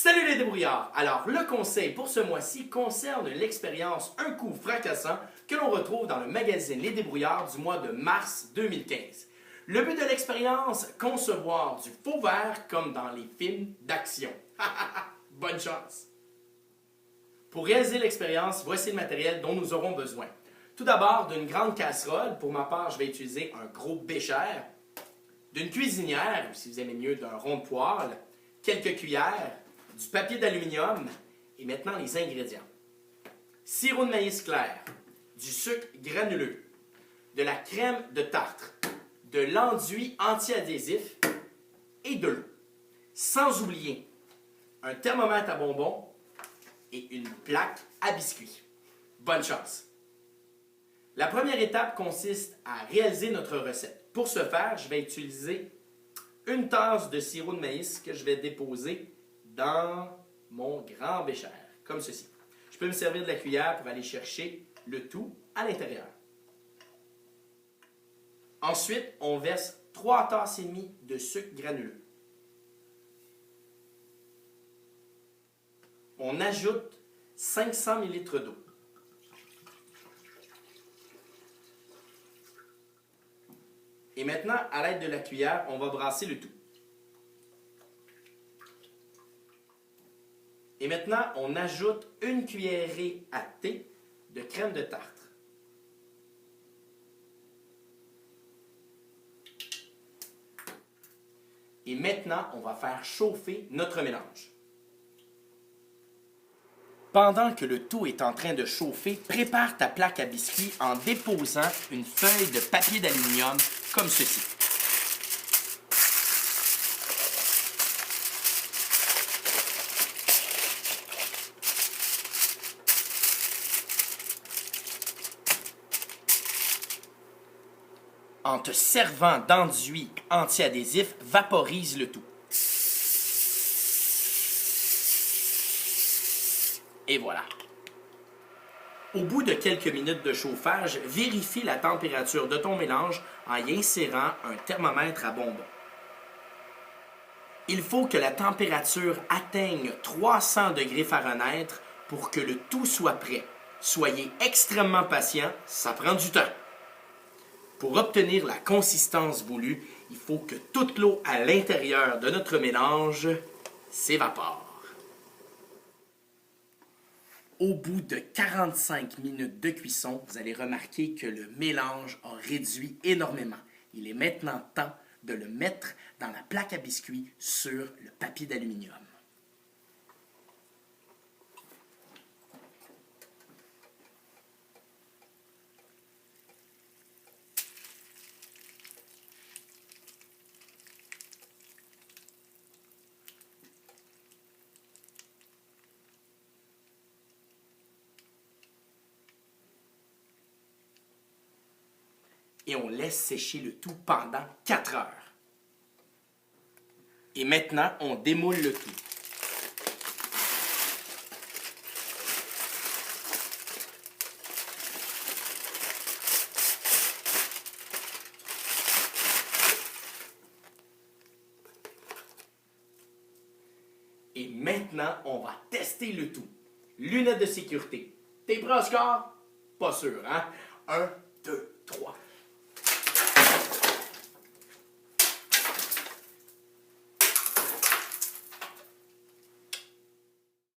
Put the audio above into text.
Salut les débrouillards! Alors, le conseil pour ce mois-ci concerne l'expérience Un coup fracassant que l'on retrouve dans le magazine Les Débrouillards du mois de mars 2015. Le but de l'expérience, concevoir du faux vert comme dans les films d'action. Bonne chance! Pour réaliser l'expérience, voici le matériel dont nous aurons besoin. Tout d'abord, d'une grande casserole. Pour ma part, je vais utiliser un gros bécher. D'une cuisinière, ou si vous aimez mieux, d'un rond de poêle. Quelques cuillères. Du papier d'aluminium. Et maintenant, les ingrédients. Sirop de maïs clair. Du sucre granuleux. De la crème de tartre. De l'enduit anti-adhésif. Et de l'eau. Sans oublier un thermomètre à bonbons et une plaque à biscuits. Bonne chance! La première étape consiste à réaliser notre recette. Pour ce faire, je vais utiliser une tasse de sirop de maïs que je vais déposer dans mon grand bécher, comme ceci. Je peux me servir de la cuillère pour aller chercher le tout à l'intérieur. Ensuite, on verse 3 tasses et demie de sucre granuleux. On ajoute 500 ml d'eau. Et maintenant, à l'aide de la cuillère, on va brasser le tout. Et maintenant, on ajoute une cuillerée à thé de crème de tartre. Et maintenant, on va faire chauffer notre mélange. Pendant que le tout est en train de chauffer, prépare ta plaque à biscuits en déposant une feuille de papier d'aluminium comme ceci. En te servant d'enduit anti-adhésif, vaporise le tout. Et voilà. Au bout de quelques minutes de chauffage, vérifie la température de ton mélange en y insérant un thermomètre à bonbons. Il faut que la température atteigne 300 degrés Fahrenheit pour que le tout soit prêt. Soyez extrêmement patient, ça prend du temps. Pour obtenir la consistance voulue, il faut que toute l'eau à l'intérieur de notre mélange s'évapore. Au bout de 45 minutes de cuisson, vous allez remarquer que le mélange a réduit énormément. Il est maintenant temps de le mettre dans la plaque à biscuits sur le papier d'aluminium. Et on laisse sécher le tout pendant 4 heures. Et maintenant, on démoule le tout. Et maintenant, on va tester le tout. Lunettes de sécurité. T'es prêt, Oscar? Pas sûr, hein? 1,